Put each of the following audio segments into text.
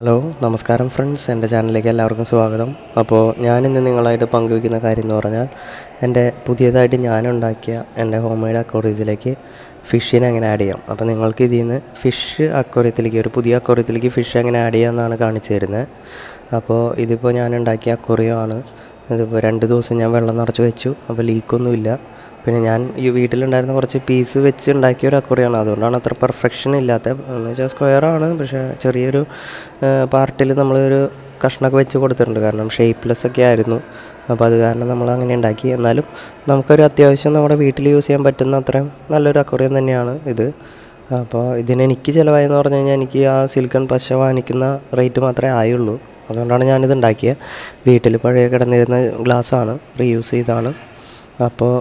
Hello നമസ്കാരം friends, എൻ്റെ ചാനലിലേക്ക് എല്ലാവർക്കും സ്വാഗതം. അപ്പോൾ ഞാനിന്ന് നിങ്ങളായിട്ട് പങ്കുവയ്ക്കുന്ന കാര്യം എന്ന് പറഞ്ഞാൽ എൻ്റെ പുതിയതായിട്ട് ഞാനുണ്ടാക്കിയ എൻ്റെ ഹോം മെയ്ഡ് അക്വേറിയത്തിലേക്ക് ഫിഷിനെ എങ്ങനെ ആഡ് ചെയ്യാം. അപ്പോൾ നിങ്ങൾക്ക് ഇതിൽ നിന്ന് ഫിഷ് അക്വേറിയത്തിലേക്ക്, ഒരു പുതിയ അക്വേറിയത്തിലേക്ക് ഫിഷ് എങ്ങനെ ആഡ് ചെയ്യാമെന്നാണ് കാണിച്ചു തരുന്നത്. അപ്പോൾ ഇതിപ്പോൾ ഞാനുണ്ടാക്കിയ അക്വേറിയമാണ്. ഇതിപ്പോൾ 2 ദിവസം ഞാൻ വെള്ളം നിറച്ച് വെച്ചു. അപ്പോൾ ലീക്കൊന്നുമില്ല. പിന്നെ ഞാൻ ഈ വീട്ടിലുണ്ടായിരുന്ന കുറച്ച് പീസ് വെച്ച് ഉണ്ടാക്കിയ ഒരു അക്വേറിയമാണ്. അതുകൊണ്ടാണ് അത്ര പെർഫെക്ഷൻ ഇല്ലാത്ത, എന്ന് വെച്ചാൽ സ്ക്വയറാണ്, പക്ഷേ ചെറിയൊരു പാർട്ടിൽ നമ്മളൊരു കഷ്ണമൊക്കെ വെച്ച് കൊടുത്തിട്ടുണ്ട്. കാരണം ഷേപ്പ്ലെസ് ഒക്കെ ആയിരുന്നു. അപ്പോൾ അത് കാരണം നമ്മൾ അങ്ങനെ ഉണ്ടാക്കി. എന്നാലും നമുക്കൊരു അത്യാവശ്യം നമ്മുടെ വീട്ടിൽ യൂസ് ചെയ്യാൻ പറ്റുന്ന അത്രയും നല്ലൊരു അക്വേറിയം തന്നെയാണ് ഇത്. അപ്പോൾ ഇതിനെനിക്ക് ചിലവായെന്ന് പറഞ്ഞു കഴിഞ്ഞാൽ എനിക്ക് ആ സിലിക്കൺ പശ വാങ്ങിക്കുന്ന റേറ്റ് മാത്രമേ ആയുള്ളൂ. അതുകൊണ്ടാണ് ഞാനിത് ഉണ്ടാക്കിയത്. വീട്ടിൽ പഴയ കിടന്നിരുന്ന ഗ്ലാസ്സാണ്, റീയൂസ് ചെയ്താണ്. അപ്പോൾ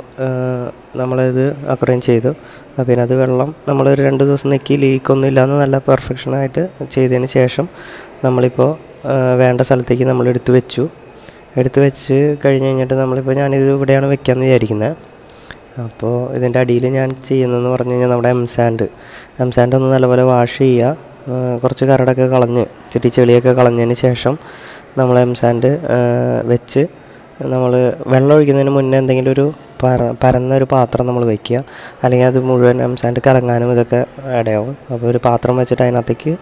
നമ്മളിത് അക്വേറിയം ചെയ്തു. പിന്നെ അത് വെള്ളം നമ്മളൊരു 2 ദിവസം നെക്കി ലീക്കൊന്നും ഇല്ലാന്ന് നല്ല പെർഫെക്ഷനായിട്ട് ചെയ്തതിന് ശേഷം നമ്മളിപ്പോൾ വേണ്ട സ്ഥലത്തേക്ക് നമ്മൾ എടുത്ത് വെച്ച് കഴിഞ്ഞ് കഴിഞ്ഞിട്ട് നമ്മളിപ്പോൾ ഞാനിത് ഇവിടെയാണ് വെക്കാമെന്ന് വിചാരിക്കുന്നത്. അപ്പോൾ ഇതിൻ്റെ അടിയിൽ ഞാൻ ചെയ്യുന്നതെന്ന് പറഞ്ഞു കഴിഞ്ഞാൽ നമ്മുടെ എംസാൻഡ് ഒന്ന് നല്ലപോലെ വാഷ് ചെയ്യുക. കുറച്ച് കരടൊക്കെ കളഞ്ഞ് ഇച്ചിരി ചെളിയൊക്കെ കളഞ്ഞതിന് ശേഷം നമ്മൾ എംസാൻഡ് വെച്ച് നമ്മൾ വെള്ളം ഒഴിക്കുന്നതിന് മുന്നേ എന്തെങ്കിലും ഒരു പരന്നൊരു പാത്രം നമ്മൾ വയ്ക്കുക. അല്ലെങ്കിൽ അത് മുഴുവൻ എംസാൻഡ് കലങ്ങാനും ഇതൊക്കെ ഇടയാവും. അപ്പോൾ ഒരു പാത്രം വെച്ചിട്ട് അതിനകത്തേക്ക്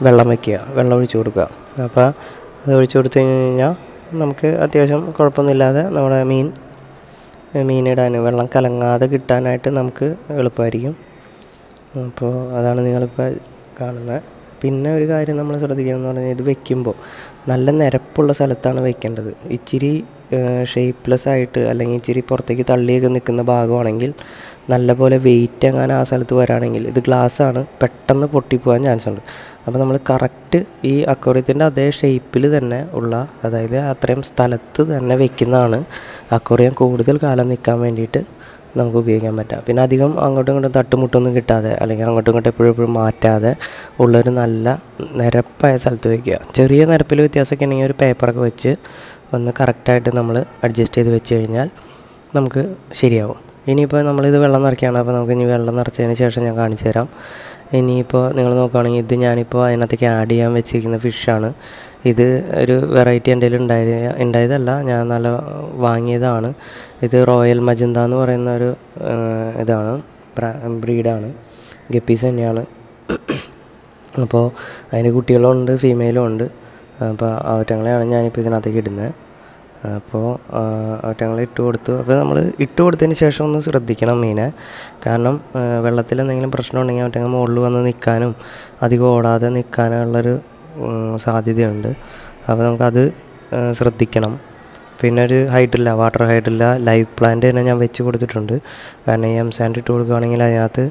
വെള്ളം വയ്ക്കുക, വെള്ളം ഒഴിച്ച് കൊടുക്കുക. അപ്പോൾ അത് ഒഴിച്ച് കൊടുത്തു കഴിഞ്ഞ് കഴിഞ്ഞാൽ നമുക്ക് അത്യാവശ്യം കുഴപ്പമൊന്നുമില്ലാതെ നമ്മുടെ മീനിടാനും വെള്ളം കലങ്ങാതെ കിട്ടാനായിട്ട് നമുക്ക് എളുപ്പമായിരിക്കും. അപ്പോൾ അതാണ് നിങ്ങളിപ്പോൾ കാണുന്നത്. പിന്നെ ഒരു കാര്യം നമ്മൾ ശ്രദ്ധിക്കണമെന്ന് പറഞ്ഞാൽ ഇത് വെക്കുമ്പോൾ നല്ല നിരപ്പുള്ള സ്ഥലത്താണ് വെക്കേണ്ടത്. ഇച്ചിരി ഷേപ്പ്ലെസ് ആയിട്ട് അല്ലെങ്കിൽ ഇച്ചിരി പുറത്തേക്ക് തള്ളിയൊക്കെ നിൽക്കുന്ന ഭാഗമാണെങ്കിൽ നല്ലപോലെ വെയിറ്റ് എങ്ങാനും ആ സ്ഥലത്ത് വരാണെങ്കിൽ, ഇത് ഗ്ലാസ്സാണ്, പെട്ടെന്ന് പൊട്ടിപ്പോകാൻ ചാൻസ് ഉണ്ട്. അപ്പോൾ നമ്മൾ കറക്റ്റ് ഈ അക്വേറിയത്തിൻ്റെ അതേ ഷേപ്പിൽ തന്നെ ഉള്ള, അതായത് അത്രയും സ്ഥലത്ത് തന്നെ വെക്കുന്നതാണ് അക്വേറിയം കൂടുതൽ കാലം നിൽക്കാൻ വേണ്ടിയിട്ട് നമുക്ക് ഉപയോഗിക്കാൻ പറ്റുക. പിന്നെ അധികം അങ്ങോട്ടും ഇങ്ങോട്ടും തട്ടുമുട്ടൊന്നും കിട്ടാതെ അല്ലെങ്കിൽ അങ്ങോട്ടും ഇങ്ങോട്ടും എപ്പോഴും മാറ്റാതെ ഉള്ളൊരു നല്ല നിരപ്പായ സ്ഥലത്ത് വയ്ക്കുക. ചെറിയ നിരപ്പിൽ വ്യത്യാസമൊക്കെ ഉണ്ടെങ്കിൽ ഒരു പേപ്പറൊക്കെ വെച്ച് ഒന്ന് കറക്റ്റായിട്ട് നമ്മൾ അഡ്ജസ്റ്റ് ചെയ്ത് വെച്ച് കഴിഞ്ഞാൽ നമുക്ക് ശരിയാവും. ഇനിയിപ്പോൾ നമ്മളിത് വെള്ളം നിറയ്ക്കുകയാണ്. അപ്പോൾ നമുക്ക് ഇനി വെള്ളം നിറച്ചതിന് ശേഷം ഞാൻ കാണിച്ചു തരാം. ഇനിയിപ്പോൾ നിങ്ങൾ നോക്കുകയാണെങ്കിൽ ഇത് ഞാനിപ്പോൾ അതിനകത്തേക്ക് ആഡ് ചെയ്യാൻ വെച്ചിരിക്കുന്ന ഫിഷാണ്. ഇത് ഒരു വെറൈറ്റി എൻ്റെ കയ്യിൽ ഉണ്ടായതല്ല, ഞാൻ നല്ല വാങ്ങിയതാണ്. ഇത് റോയൽ മജന്ത എന്ന് പറയുന്ന ഒരു ഇതാണ്, ബ്രീഡാണ്, ഗപ്പീസ് തന്നെയാണ്. അപ്പോൾ അതിൻ്റെ കുട്ടികളുണ്ട്, ഫീമെയിലും ഉണ്ട്. അപ്പോൾ അവറ്റങ്ങളെയാണ് ഞാനിപ്പോൾ ഇതിനകത്തേക്ക് ഇടുന്നത്. അപ്പോൾ അവറ്റങ്ങളെ ഇട്ട് കൊടുത്തു. അപ്പോൾ നമ്മൾ ഇട്ട് കൊടുത്തതിന് ശേഷം ഒന്ന് ശ്രദ്ധിക്കണം മീനെ. കാരണം വെള്ളത്തിൽ എന്തെങ്കിലും പ്രശ്നം ഉണ്ടെങ്കിൽ അവറ്റങ്ങൾ മുകളിൽ വന്ന് നിൽക്കാനും അധികം ഓടാതെ നിൽക്കാനുള്ളൊരു സാധ്യതയുണ്ട്. അപ്പോൾ നമുക്കത് ശ്രദ്ധിക്കണം. പിന്നെ ഒരു ഹൈറ്റില്ല, വാട്ടർ ഹൈറ്റില്ല, ലൈവ് പ്ലാന്റ് തന്നെ ഞാൻ വെച്ച് കൊടുത്തിട്ടുണ്ട്. കാരണം ഈ എംസാൻഡ് ഇട്ട് കൊടുക്കുകയാണെങ്കിൽ അതിനകത്ത്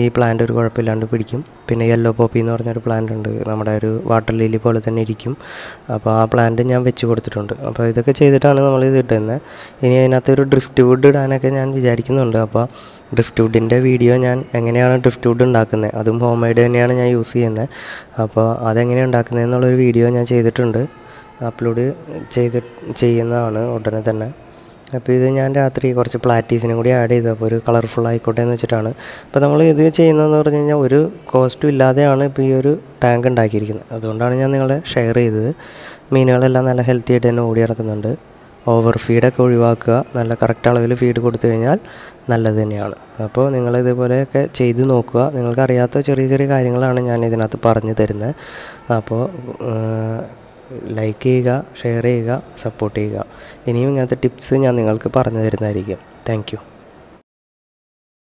ഈ പ്ലാന്റ് ഒരു കുഴപ്പമില്ലാണ്ട് പിടിക്കും. പിന്നെ യെല്ലോ പോപ്പി എന്ന് പറഞ്ഞൊരു പ്ലാന്റ് ഉണ്ട്, നമ്മുടെ ഒരു വാട്ടർ ലില്ലി പോലെ തന്നെ ഇരിക്കും. അപ്പോൾ ആ പ്ലാന്റ് ഞാൻ വെച്ച് കൊടുത്തിട്ടുണ്ട്. അപ്പോൾ ഇതൊക്കെ ചെയ്തിട്ടാണ് നമ്മളിത് ഇട്ടുന്നത്. ഇനി അതിനകത്ത് ഒരു ഡ്രിഫ്റ്റ് വുഡ് ഇടാനൊക്കെ ഞാൻ വിചാരിക്കുന്നുണ്ട്. അപ്പോൾ ഡ്രിഫ്റ്റ് വുഡിൻ്റെ വീഡിയോ ഞാൻ എങ്ങനെയാണ് ഡ്രിഫ്റ്റ് വുഡ് ഉണ്ടാക്കുന്നത്, അതും ഹോം മെയ്ഡ് തന്നെയാണ് ഞാൻ യൂസ് ചെയ്യുന്നത്. അപ്പോൾ അതെങ്ങനെയാണ് ഉണ്ടാക്കുന്നത് എന്നുള്ളൊരു വീഡിയോ ഞാൻ ചെയ്തിട്ടുണ്ട്, അപ്ലോഡ് ചെയ്യുന്നതാണ് ഉടനെ തന്നെ. അപ്പോൾ ഇത് ഞാൻ രാത്രി കുറച്ച് പ്ലാറ്റീസിനും കൂടി ആഡ് ചെയ്തു. അപ്പോൾ ഒരു കളർഫുൾ ആയിക്കോട്ടെ എന്ന് വെച്ചിട്ടാണ്. അപ്പോൾ നമ്മൾ ഇത് ചെയ്യുന്നതെന്ന് പറഞ്ഞു കഴിഞ്ഞാൽ ഒരു കോസ്റ്റും ഇല്ലാതെയാണ് ഇപ്പോൾ ഈ ഒരു ടാങ്ക് ഉണ്ടാക്കിയിരിക്കുന്നത്. അതുകൊണ്ടാണ് ഞാൻ നിങ്ങളെ ഷെയർ ചെയ്തത്. മീനുകളെല്ലാം നല്ല ഹെൽത്തി ആയിട്ട് തന്നെ ഓടി നടക്കുന്നുണ്ട്. ഓവർ ഫീഡൊക്കെ ഒഴിവാക്കുക, നല്ല കറക്റ്റ് അളവിൽ ഫീഡ് കൊടുത്തു കഴിഞ്ഞാൽ നല്ലത് തന്നെയാണ്. അപ്പോൾ നിങ്ങളിതുപോലെയൊക്കെ ചെയ്ത് നോക്കുക. നിങ്ങൾക്കറിയാത്ത ചെറിയ ചെറിയ കാര്യങ്ങളാണ് ഞാൻ ഇതിനകത്ത് പറഞ്ഞു തരുന്നത്. അപ്പോൾ ലൈക്ക് ചെയ്യുക, ഷെയർ ചെയ്യുക, സപ്പോർട്ട് ചെയ്യുക. ഇനിയും ഇങ്ങനത്തെ ടിപ്സ് ഞാൻ നിങ്ങൾക്ക് പറഞ്ഞു തരുന്നതായിരിക്കും. Thank you.